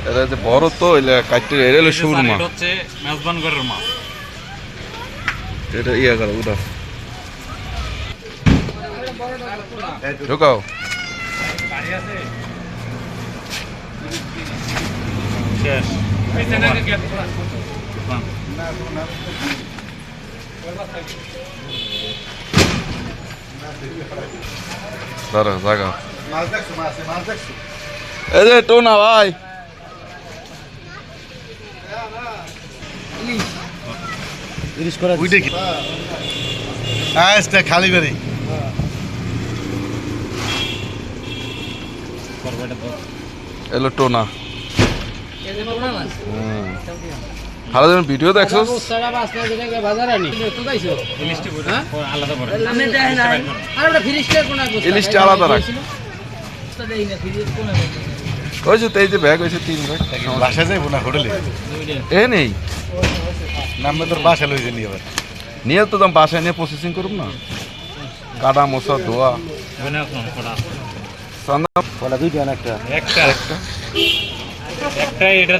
এটা যে বড় তো এলে কাটতে এলে হলো সুরমা। এটা হচ্ছে মেজবানগড়ের মাছ। এটা ইয়া করো উঠা ঢোকাও। শেষ। দাঁড়া জাগা এই যে টোনা ভাই খালি করি এলো টোনা। ভালো যেন ভিডিও দেখছো ইলিশটা আলাদা রাখ ওই যে এই যে ব্যাগ হয়েছে 3 ব্যাগ বাসায় যাইব না হোটেলে এ নেই নামে তোর বাসা লইছে নি আবার নিয়ে তো দাম বাসায় নিয়ে প্রসেসিং করুন না কাটা মশা ধোয়া দুইটা একটা একটা এটা